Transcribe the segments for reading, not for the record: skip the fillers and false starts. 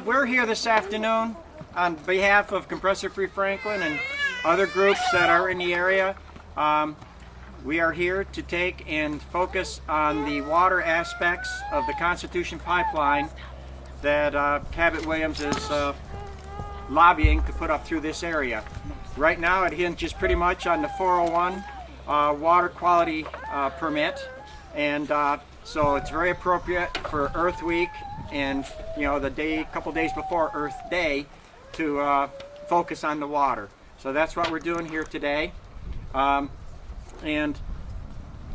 We're here this afternoon on behalf of Compressor Free Franklin and other groups that are in the area. We are here to take and focus on the water aspects of the Constitution pipeline that Cabot Williams is lobbying to put up through this area. Right now it hinges pretty much on the 401 water quality permit, and so it's very appropriate for Earth Week and the couple days before Earth Day to focus on the water. So that's what we're doing here today. And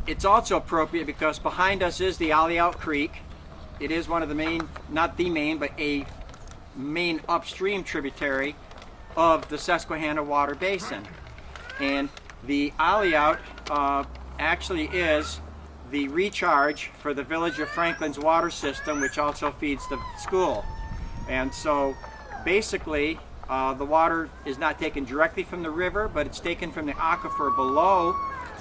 it's also appropriate because behind us is the Olleyout Creek. It is one of the main, not the main, but a main upstream tributary of the Susquehanna Water Basin. And the Olleyout actually is the recharge for the village of Franklin's water system, which also feeds the school. And so basically the water is not taken directly from the river, but it's taken from the aquifer below,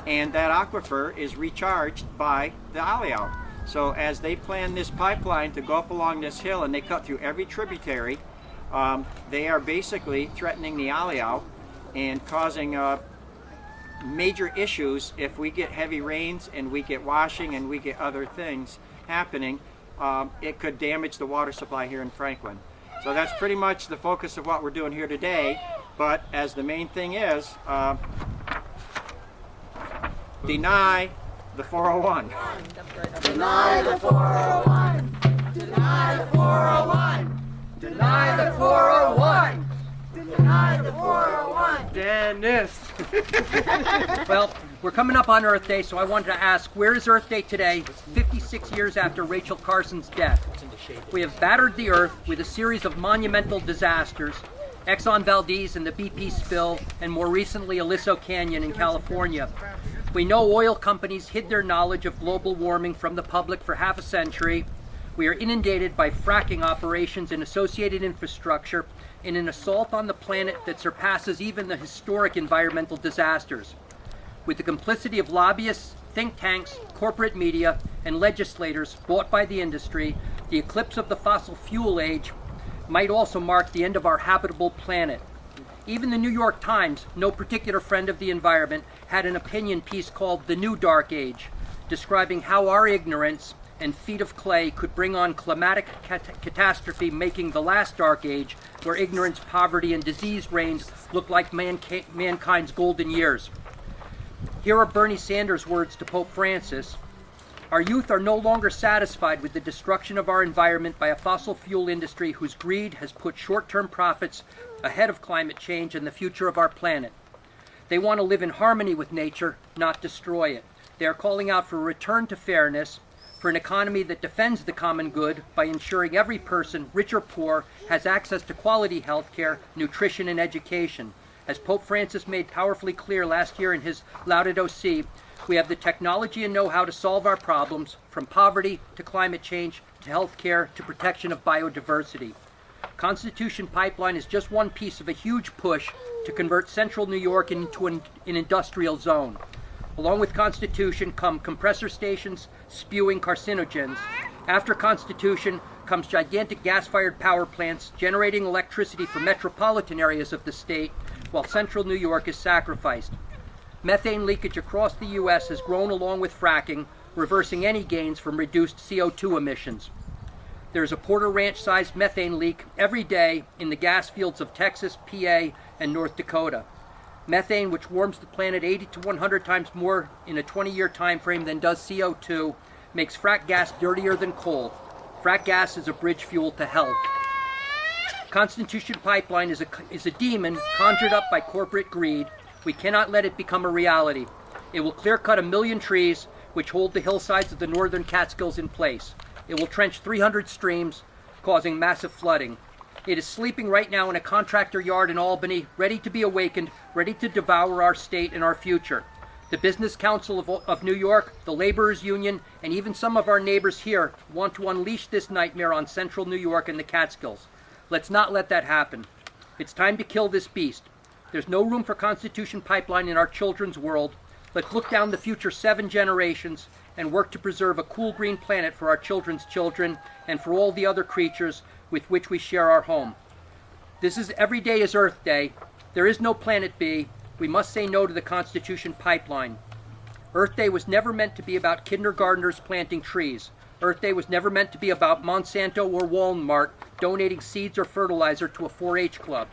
and that aquifer is recharged by the Olleyout. So as they plan this pipeline to go up along this hill and they cut through every tributary, they are basically threatening the Olleyout and causing major issues. If we get heavy rains and we get washing and we get other things happening, it could damage the water supply here in Franklin. So that's pretty much the focus of what we're doing here today. But as the main thing is, deny the 401. Deny the 401. Deny the 401. Deny the 401. Deny the 401. Dennis. Well, we're coming up on Earth Day, so I wanted to ask, where is Earth Day today, 56 years after Rachel Carson's death? We have battered the Earth with a series of monumental disasters, Exxon Valdez and the BP spill, and more recently Aliso Canyon in California. We know oil companies hid their knowledge of global warming from the public for half a century. We are inundated by fracking operations and associated infrastructure in an assault on the planet that surpasses even the historic environmental disasters. With the complicity of lobbyists, think tanks, corporate media, and legislators bought by the industry, the eclipse of the fossil fuel age might also mark the end of our habitable planet. Even the New York Times, no particular friend of the environment, had an opinion piece called The New Dark Age, describing how our ignorance and feet of clay could bring on climatic catastrophe, making the last dark age, where ignorance, poverty, and disease reigned, look like mankind's golden years. Here are Bernie Sanders' words to Pope Francis. Our youth are no longer satisfied with the destruction of our environment by a fossil fuel industry whose greed has put short-term profits ahead of climate change and the future of our planet. They want to live in harmony with nature, not destroy it. They are calling out for a return to fairness, for an economy that defends the common good by ensuring every person, rich or poor, has access to quality health care, nutrition, and education. As Pope Francis made powerfully clear last year in his Laudato Si', we have the technology and know-how to solve our problems, from poverty to climate change to health care to protection of biodiversity. Constitution Pipeline is just one piece of a huge push to convert central New York into an industrial zone. Along with Constitution come compressor stations spewing carcinogens. After Constitution comes gigantic gas-fired power plants generating electricity for metropolitan areas of the state, while central New York is sacrificed. Methane leakage across the U.S. has grown along with fracking, reversing any gains from reduced CO2 emissions. There is a Porter Ranch-sized methane leak every day in the gas fields of Texas, PA, and North Dakota. Methane, which warms the planet 80 to 100 times more in a 20-year time frame than does CO2, makes frack gas dirtier than coal. Frack gas is a bridge fuel to hell. Constitution Pipeline is a demon conjured up by corporate greed. We cannot let it become a reality. It will clear-cut 1 million trees, which hold the hillsides of the northern Catskills in place. It will trench 300 streams, causing massive flooding. It is sleeping right now in a contractor yard in Albany, ready to be awakened, ready to devour our state and our future. The Business Council of New York, the Laborers Union, and even some of our neighbors here want to unleash this nightmare on central New York and the Catskills. Let's not let that happen. It's time to kill this beast. There's no room for Constitution Pipeline in our children's world. Let's look down the future 7 generations and work to preserve a cool green planet for our children's children and for all the other creatures with which we share our home. Every day is Earth Day. There is no Planet B. We must say no to the Constitution pipeline. Earth Day was never meant to be about kindergartners planting trees. Earth Day was never meant to be about Monsanto or Walmart donating seeds or fertilizer to a 4-H club.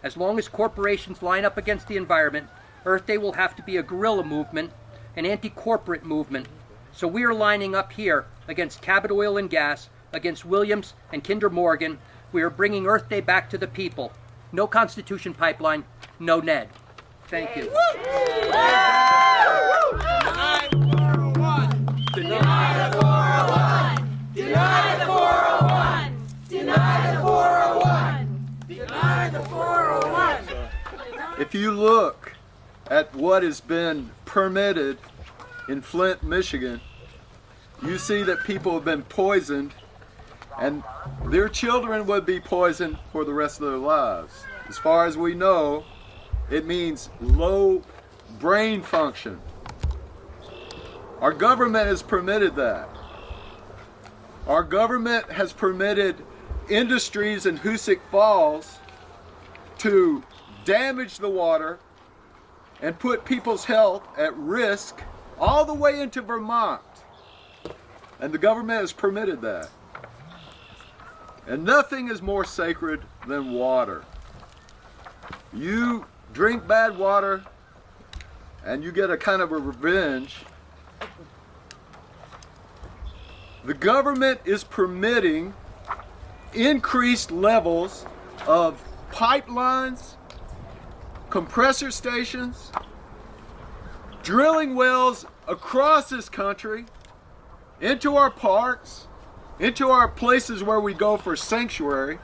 As long as corporations line up against the environment, Earth Day will have to be a guerrilla movement, an anti-corporate movement. So we are lining up here against Cabot Oil and Gas, against Williams and Kinder Morgan. We are bringing Earth Day back to the people. No Constitution pipeline, no Ned. Thank you. Deny the 401. Deny the 401. Deny the 401. Deny the 401. Deny the 401. If you look at what has been permitted in Flint, Michigan, you see that people have been poisoned and their children would be poisoned for the rest of their lives. As far as we know, it means low brain function. Our government has permitted that. Our government has permitted industries in Hoosick Falls to damage the water and put people's health at risk all the way into Vermont. And the government has permitted that. And nothing is more sacred than water. You drink bad water and you get a kind of a revenge. The government is permitting increased levels of pipelines, compressor stations, drilling wells across this country, into our parks, into our places where we go for sanctuary.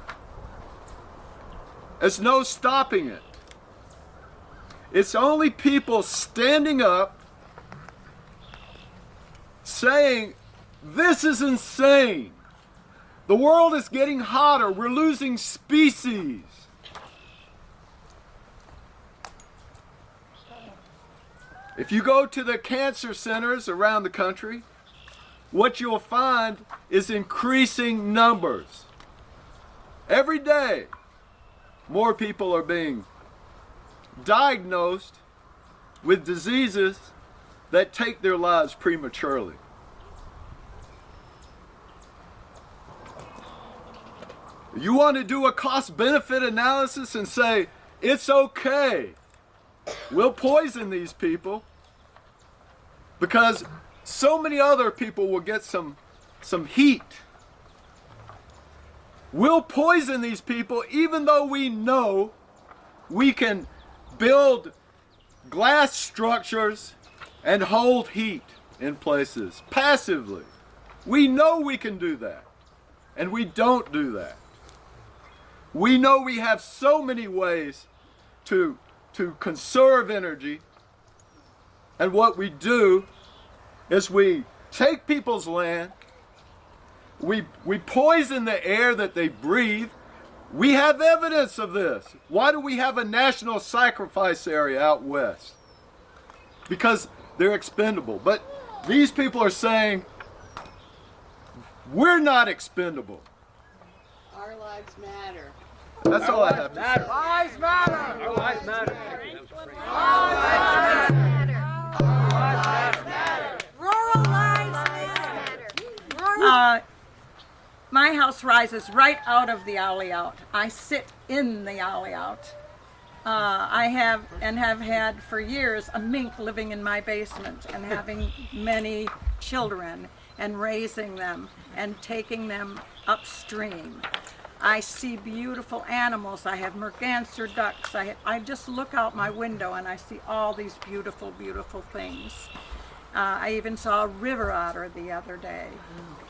There's no stopping it. It's only people standing up saying, this is insane. The world is getting hotter. We're losing species. If you go to the cancer centers around the country, what you'll find is increasing numbers. Every day, more people are being diagnosed with diseases that take their lives prematurely. You want to do a cost-benefit analysis and say, it's okay, we'll poison these people because so many other people will get some heat. We'll poison these people even though we know we can build glass structures and hold heat in places passively. We know we can do that, and we don't do that. We know we have so many ways to conserve energy, and what we do is we take people's land, we poison the air that they breathe. We have evidence of this. Why do we have a national sacrifice area out west? Because they're expendable. But these people are saying, we're not expendable. Our lives matter. That's all I have to say. Lives matter. Our lives matter. Our lives matter. Our lives matter. Rural lives matter. My house rises right out of the alley out. I sit in the alley out. I have had for years a mink living in my basement and having many children and raising them and taking them upstream. I see beautiful animals. I have merganser ducks. I just look out my window and I see all these beautiful, beautiful things. I even saw a river otter the other day.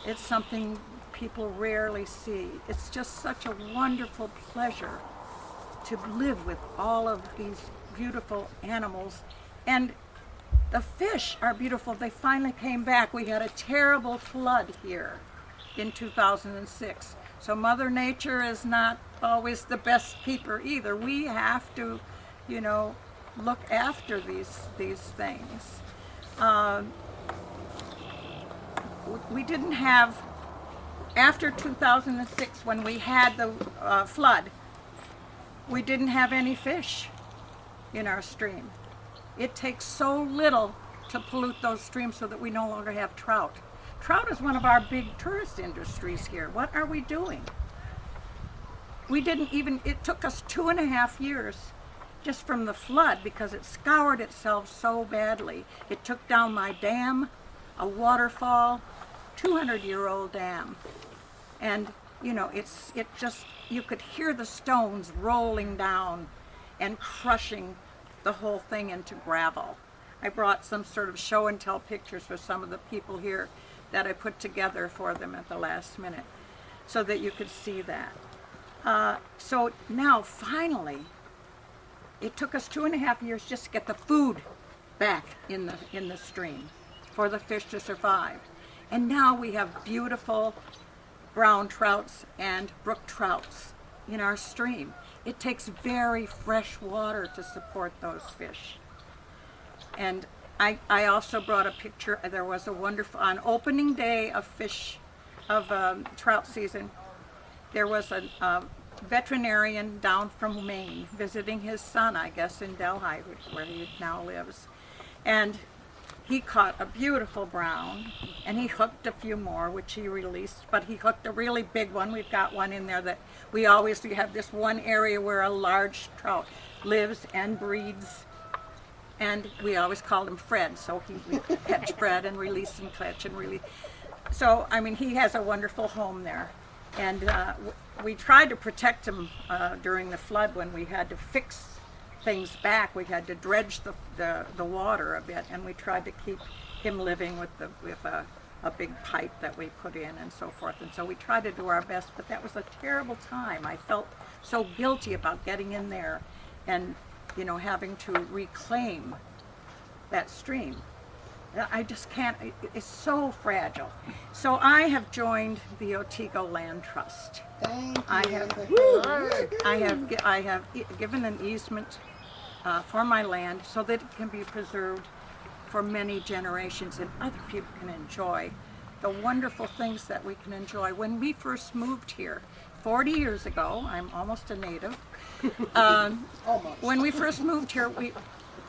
It's something people rarely see. It's just such a wonderful pleasure to live with all of these beautiful animals. And the fish are beautiful. They finally came back. We had a terrible flood here in 2006. So Mother Nature is not always the best keeper either. We have to, look after these things. we didn't have, after 2006 when we had the flood, we didn't have any fish in our stream. It takes so little to pollute those streams so that we no longer have trout. Trout is one of our big tourist industries here. What are we doing? We didn't even, it took us 2.5 years just from the flood because it scoured itself so badly. It took down my dam, a waterfall, 200-year-old dam. And you know, it just, you could hear the stones rolling down and crushing the whole thing into gravel. I brought some sort of show and tell pictures for some of the people here that I put together for them at the last minute so that you could see that. So now finally, it took us 2.5 years just to get the food back in the stream for the fish to survive. And now we have beautiful brown trouts and brook trouts in our stream. It takes very fresh water to support those fish. And I also brought a picture. There was a wonderful, on opening day of trout season, there was a veterinarian down from Maine visiting his son, I guess, in Delhi, where he now lives. And he caught a beautiful brown, and he hooked a few more, which he released, but he hooked a really big one. We've got one in there that we have this one area where a large trout lives and breeds, and we always called him Fred, so we catch Fred and release and catch and release. So, I mean, he has a wonderful home there. And we tried to protect him during the flood when we had to fix things back. We had to dredge the water a bit, and we tried to keep him living with a big pipe that we put in and so forth. And so we tried to do our best, but that was a terrible time. I felt so guilty about getting in there and, you know, having to reclaim that stream. I just can't, it's so fragile. So I have joined the Otsego Land Trust. Thank you. I have given an easement for my land so that it can be preserved for many generations and other people can enjoy the wonderful things that we can enjoy. When we first moved here, 40 years ago, I'm almost a native. Almost. When we first moved here,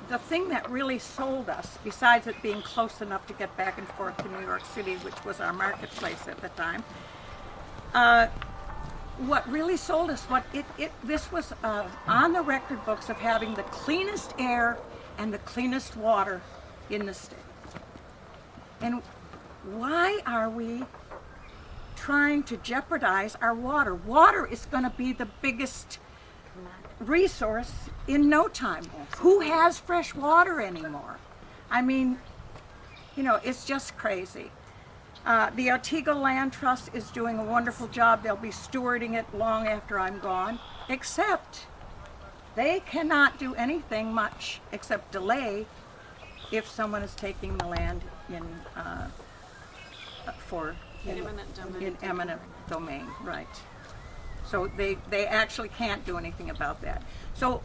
the thing that really sold us, besides it being close enough to get back and forth to New York City, which was our marketplace at the time, what really sold us, this was on the record books of having the cleanest air and the cleanest water in the state. And why are we trying to jeopardize our water? Water is going to be the biggest resource in no time. Who has fresh water anymore? I mean, you know, it's just crazy. The Otsego Land Trust is doing a wonderful job. They'll be stewarding it long after I'm gone, except they cannot do anything much except delay if someone is taking the land in eminent domain, right. So they actually can't do anything about that. So,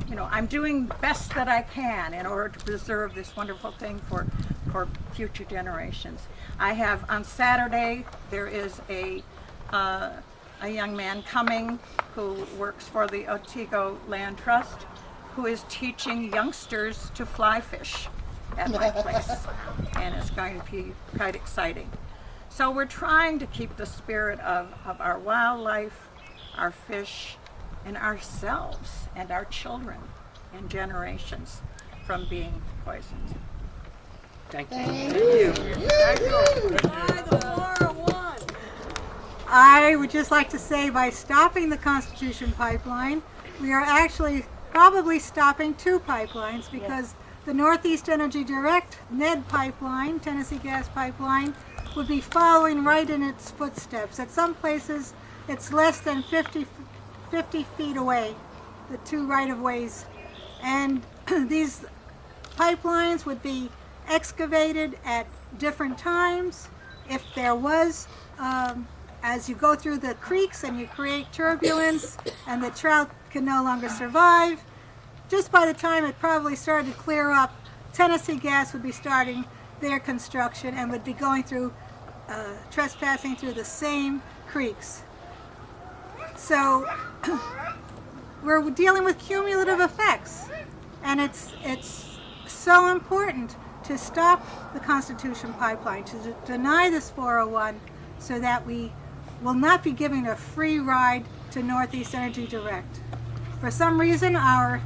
you know, I'm doing the best that I can in order to preserve this wonderful thing for future generations. I have, on Saturday, there is a young man coming who works for the Otsego Land Trust who is teaching youngsters to fly fish at my place. And it's going to be quite exciting. So we're trying to keep the spirit of our wildlife, our fish, and ourselves and our children and generations from being poisoned. Thank you. I would just like to say, by stopping the Constitution pipeline, we are actually probably stopping 2 pipelines, because the Northeast Energy Direct NED pipeline, Tennessee Gas Pipeline, would be following right in its footsteps. At some places, it's less than 50 feet away, the 2 right-of-ways. And these pipelines would be excavated at different times. If there was, as you go through the creeks and you create turbulence and the trout can no longer survive, just by the time it probably started to clear up, Tennessee Gas would be starting their construction and would be going through, trespassing through the same creeks. So we're dealing with cumulative effects, and it's so important to stop the Constitution Pipeline, to deny this 401 so that we will not be giving a free ride to Northeast Energy Direct. For some reason, our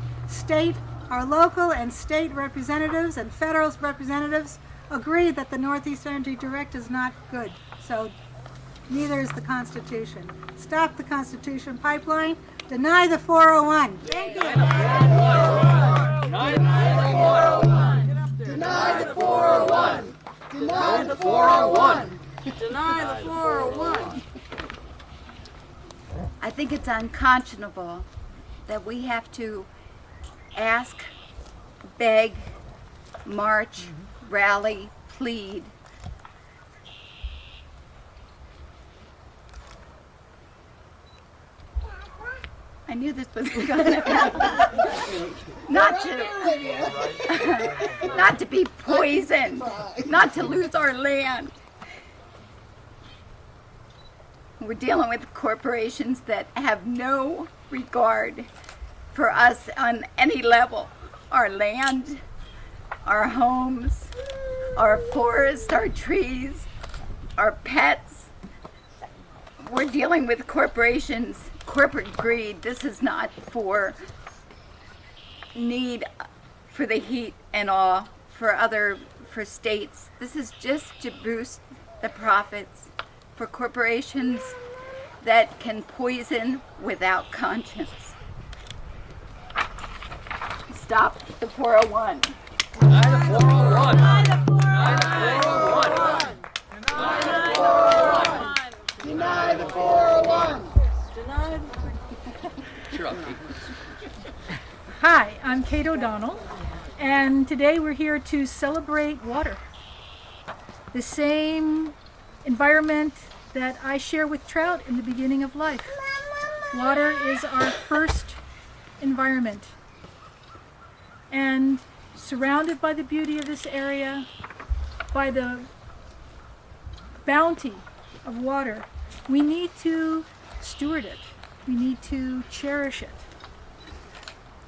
local and state representatives and federal representatives agree that the Northeast Energy Direct is not good. So neither is the Constitution. Stop the Constitution Pipeline. Deny the 401. Thank you. Deny the 401. Deny the 401. Deny the 401. Deny the 401. I think it's unconscionable that we have to ask, beg, march, rally, plead I knew this was going to happen. Not to be poisoned, not to lose our land. We're dealing with corporations that have no regard for us on any level. Our land, our homes, our forests, our trees, our pets. We're dealing with corporations, corporate greed. This is not for need for the heat and all for states. This is just to boost the profits for corporations that can poison without conscience. Stop the 401. Deny the 401. Deny the 401. Deny the 401. Sure, I'll keep. Hi, I'm Kate O'Donnell, and today we're here to celebrate water. The same environment that I share with trout in the beginning of life. Water is our first environment. And surrounded by the beauty of this area, by the bounty of water, we need to steward it. We need to cherish it.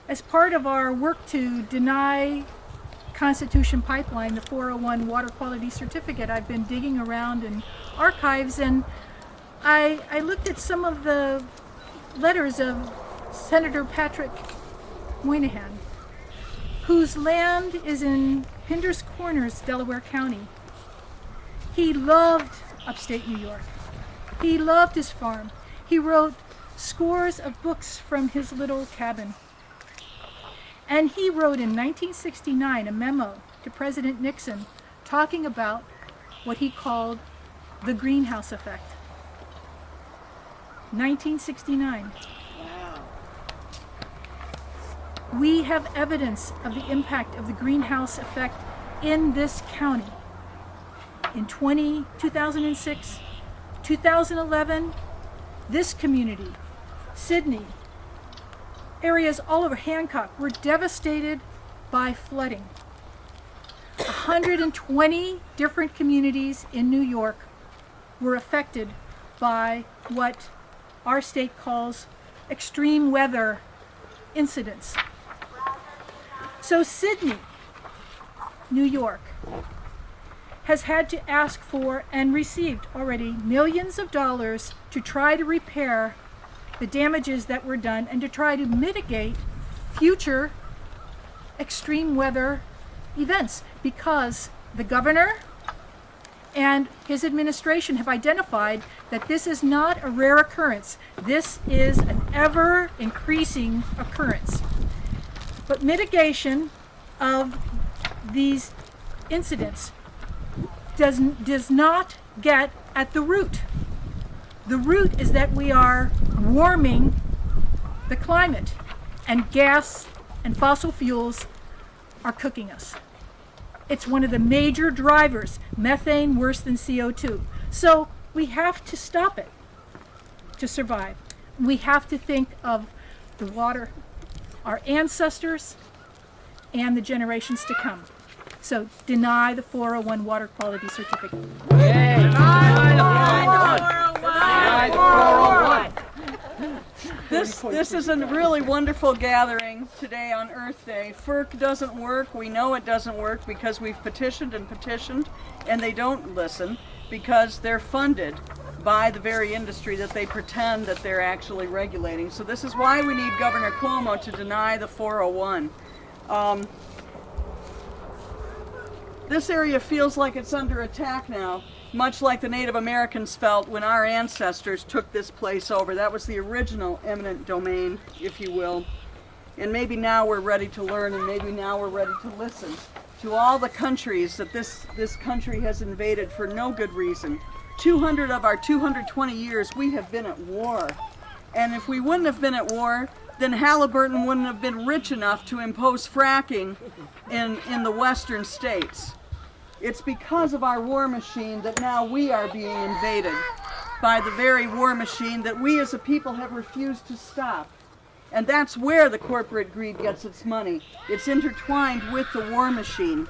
As part of our work to deny Constitution Pipeline, the 401 Water Quality Certificate, I've been digging around in archives, and I looked at some of the letters of Senator Patrick Moynihan, whose land is in Pinder's Corners, Delaware County. He loved upstate New York. He loved his farm. He wrote scores of books from his little cabin. And he wrote in 1969 a memo to President Nixon talking about what he called the greenhouse effect. 1969. We have evidence of the impact of the greenhouse effect in this county. In 2006, 2011, this community, Sydney, areas all over Hancock were devastated by flooding. 120 different communities in New York were affected by what our state calls extreme weather incidents. So Sydney, New York, has had to ask for and received already millions of dollars to try to repair the damages that were done and to try to mitigate future extreme weather events, because the governor and his administration have identified that this is not a rare occurrence. This is an ever increasing occurrence. But mitigation of these incidents does not get at the root. The root is that we are warming the climate, and gas and fossil fuels are cooking us. It's one of the major drivers, methane worse than CO2. So we have to stop it to survive. We have to think of the water, our ancestors, and the generations to come. So deny the 401 water quality certificate. This is a really wonderful gathering today on Earth Day. FERC doesn't work. We know it doesn't work because we've petitioned and petitioned, and they don't listen because they're funded by the very industry that they pretend that they're actually regulating. So this is why we need Governor Cuomo to deny the 401. This area feels like it's under attack now, much like the Native Americans felt when our ancestors took this place over. That was the original eminent domain, if you will. And maybe now we're ready to learn, and maybe now we're ready to listen to all the countries that this country has invaded for no good reason. 200 of our 220 years, we have been at war. And if we wouldn't have been at war, then Halliburton wouldn't have been rich enough to impose fracking in the western states. It's because of our war machine that now we are being invaded by the very war machine that we as a people have refused to stop. And that's where the corporate greed gets its money. It's intertwined with the war machine.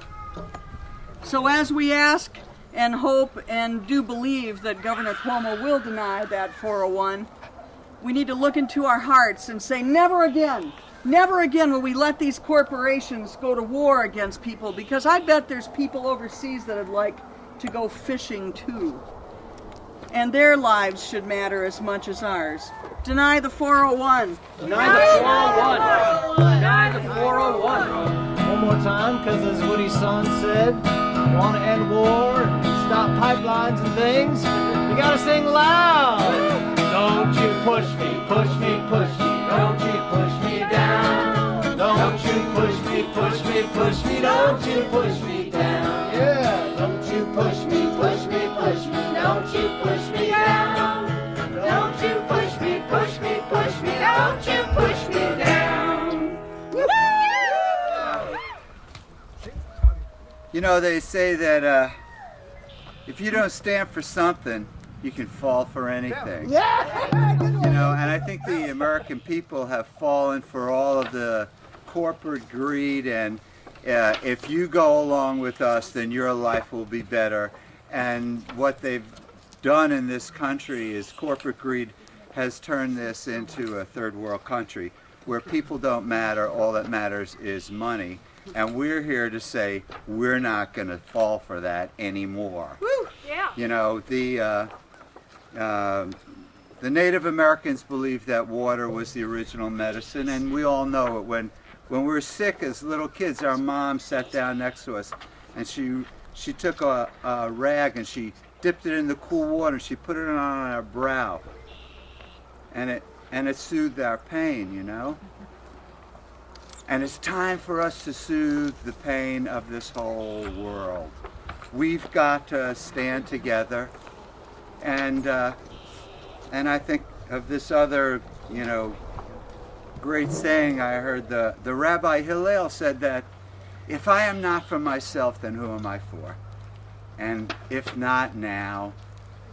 So as we ask and hope and do believe that Governor Cuomo will deny that 401, we need to look into our hearts and say, never again will we let these corporations go to war against people, because I bet there's people overseas that would like to go fishing too. And their lives should matter as much as ours. Deny the 401. Deny the 401. Deny the 401. One more time, because as Woody's son said, you want to end war and stop pipelines and things, you got to sing loud. Don't you push me, push me, push me. Don't you push me down. Don't you push me, push me, push me. Don't you push me down. Yeah. Don't you push me, push me, push me. Don't you push me down. Don't you push me, push me, push me. Don't you push me down. You know, they say that if you don't stand for something, you can fall for anything. Yeah. You know, and I think the American people have fallen for all of the corporate greed, and if you go along with us, then your life will be better. And what they've done in this country is corporate greed has turned this into a third world country where people don't matter, all that matters is money. And we're here to say we're not going to fall for that anymore. Woo! Yeah. You know, the Native Americans believed that water was the original medicine, and we all know it. When we were sick as little kids, our mom sat down next to us, and she took a rag and she dipped it in the cool water and she put it on our brow, and it soothed our pain, you know. And it's time for us to soothe the pain of this whole world. We've got to stand together, and I think of this other, you know, great saying I heard. The Rabbi Hillel said that if I am not for myself, then who am I for? And if not now,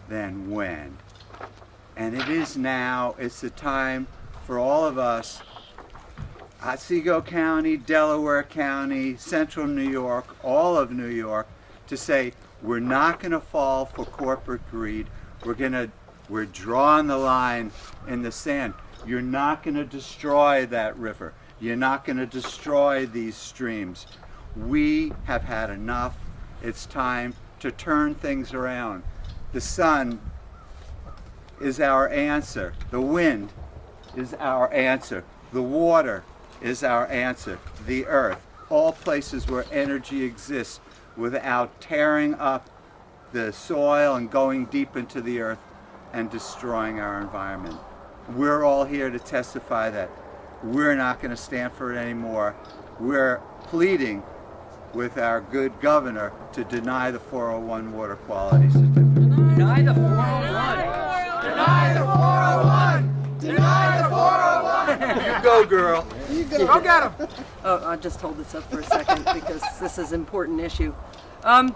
then when? And it is now. It's the time for all of us, Otsego County, Delaware County, Central New York, all of New York, to say we're not going to fall for corporate greed. We're drawing the line in the sand. You're not going to destroy that river. You're not going to destroy these streams. We have had enough. It's time to turn things around. The sun is our answer. The wind is our answer. The water is our answer. The earth. All places where energy exists without tearing up the soil and going deep into the earth and destroying our environment. We're all here to testify that we're not going to stand for it anymore. We're pleading with our good governor to deny the 401 water quality certificate. Deny the 401. Deny the 401. Deny the 401. You go, girl. Go get him. Oh, I'll just hold this up for a second because this is an important issue. I've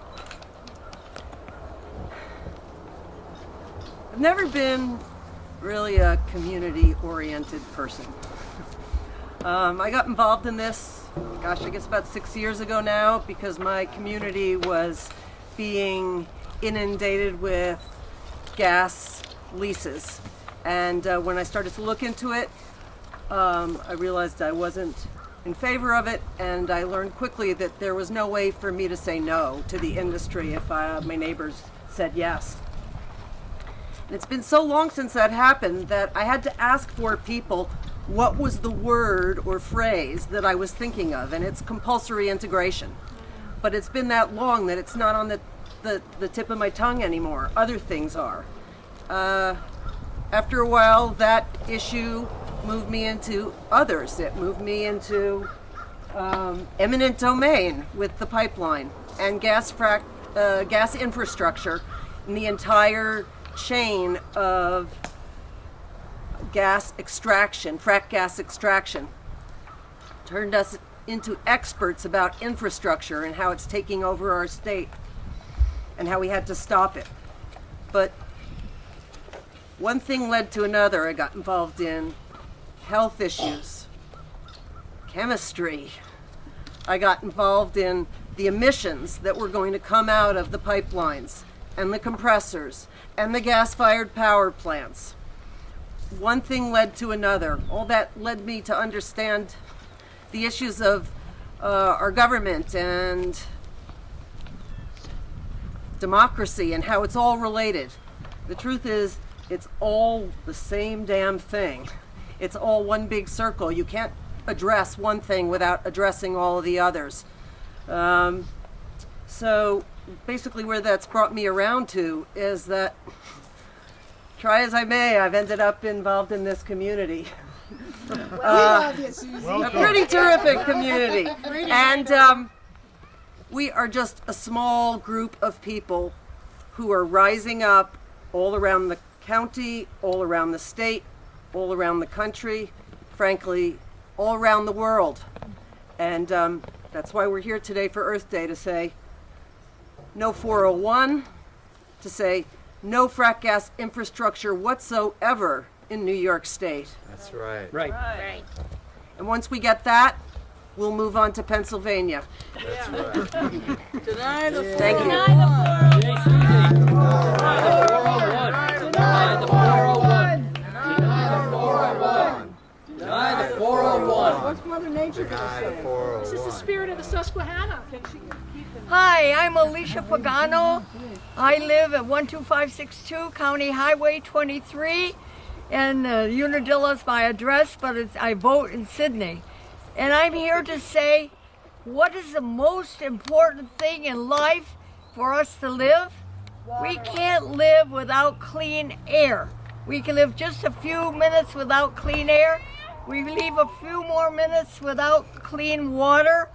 never been really a community-oriented person. I got involved in this gosh, I guess about 6 years ago now, because my community was being inundated with gas leases. And when I started to look into it, I realized I wasn't in favor of it, and I learned quickly that there was no way for me to say no to the industry if my neighbors said yes. And it's been so long since that happened that I had to ask for people what was the word or phrase that I was thinking of, and it's compulsory integration. But it's been that long that it's not on the tip of my tongue anymore. Other things are. After a while, that issue moved me into others. It moved me into eminent domain with the pipeline and gas infrastructure and the entire chain of gas extraction, frack gas extraction. Turned us into experts about infrastructure and how it's taking over our state and how we had to stop it. But one thing led to another. I got involved in health issues, chemistry. I got involved in the emissions that were going to come out of the pipelines and the compressors and the gas-fired power plants. One thing led to another. All that led me to understand the issues of our government and democracy and how it's all related. The truth is, it's all the same damn thing. It's all one big circle. You can't address one thing without addressing all of the others. So basically where that's brought me around to is that, try as I may, I've ended up involved in this community. A pretty terrific community. And we are just a small group of people who are rising up all around the county, all around the state, all around the country, frankly, all around the world. And that's why we're here today for Earth Day, to say no 401, to say no frack gas infrastructure whatsoever in New York State. That's right. Right. And once we get that, we'll move on to Pennsylvania. That's right. Thank you. What's Mother Nature going to say? This is the spirit of the Susquehanna. Hi, I'm Alicia Pagano. I live at 12562 County Highway 23, and Unadilla is my address, but I vote in Sydney. And I'm here to say, what is the most important thing in life for us to live? We can't live without clean air. We can live just a few minutes without clean air. We leave a few more minutes without clean water,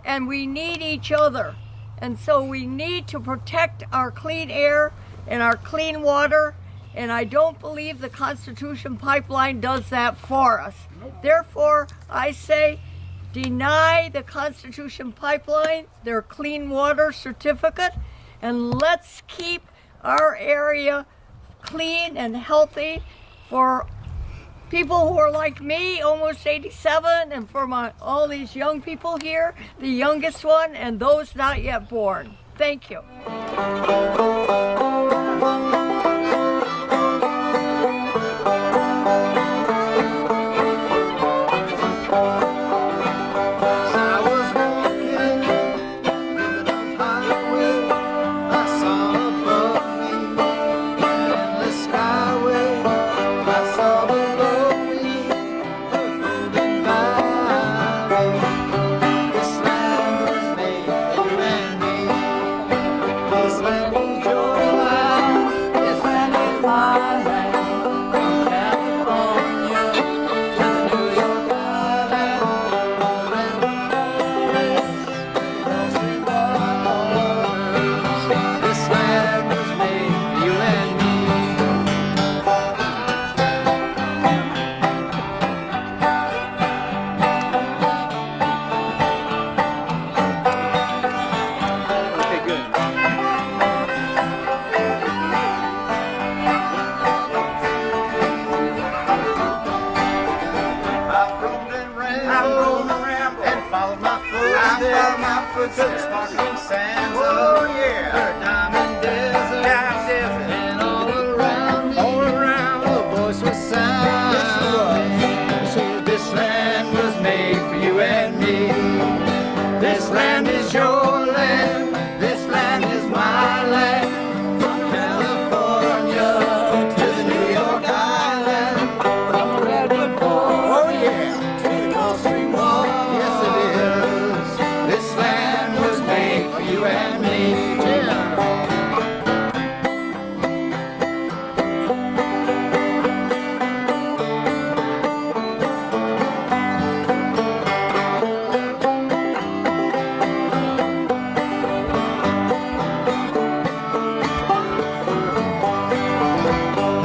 and we need each other. And so we need to protect our clean air and our clean water, and I don't believe the Constitution Pipeline does that for us. Therefore, I say, deny the Constitution Pipeline their clean water certificate, and let's keep our area clean and healthy for people who are like me, almost 87, and for all these young people here, the youngest one, and those not yet born. Thank you. And followed follow my footsteps to the sparkling sands of Diamond Desert. And all around a voice was sounding. So this land was made for you and me. This land is your land. This land is my land. From California to the New York Island. From the Redwood Forest, to the Gulf Stream Wall. Yes, it is. This land was made for you and me.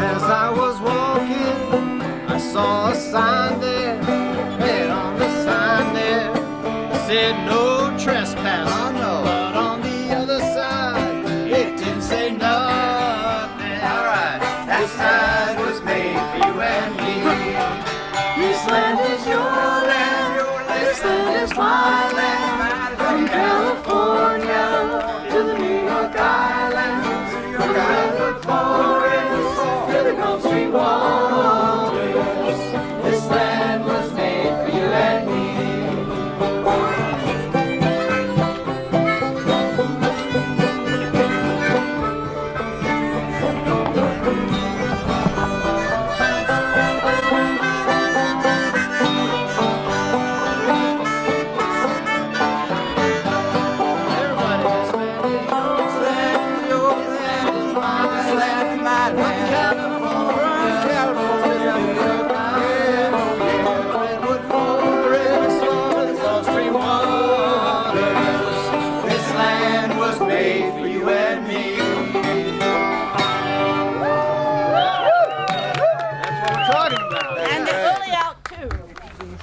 As I was walking, I saw a sign there, and on the sign there it said no trespassing. But on the other side, it didn't say nothing. Alright, that sign was made for you and me. This land is your land, this land is my land. From California to the New York Island, from the Redwood Forest to the Gulf Stream waters. This land was made for you and me.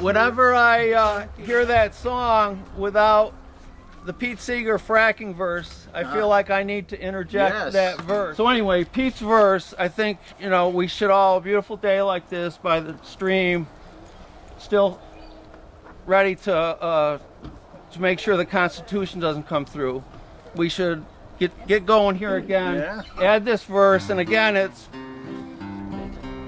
Whenever I hear that song without the Pete Seeger fracking verse, I feel like I need to interject that verse. So anyway, Pete's verse, I think, you know, we should all, a beautiful day like this by the stream, still ready to make sure the Constitution doesn't come through. We should get going here again. Add this verse, and again it's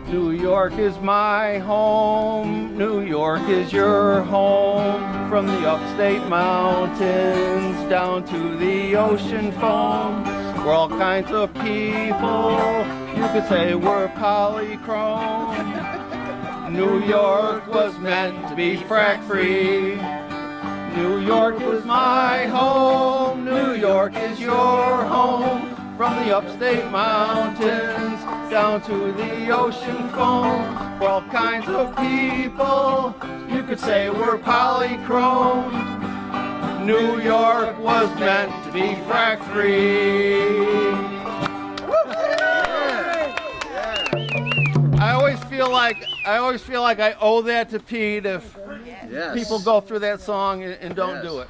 New York is my home, New York is your home. From the upstate mountains down to the ocean foam, we're all kinds of people, you could say we're polychrome. New York was meant to be frack free. New York was my home, New York is your home. From the upstate mountains down to the ocean foam, we're all kinds of people, you could say we're polychrome. New York was meant to be frack free. I always feel like I owe that to Pete if people go through that song and don't do it.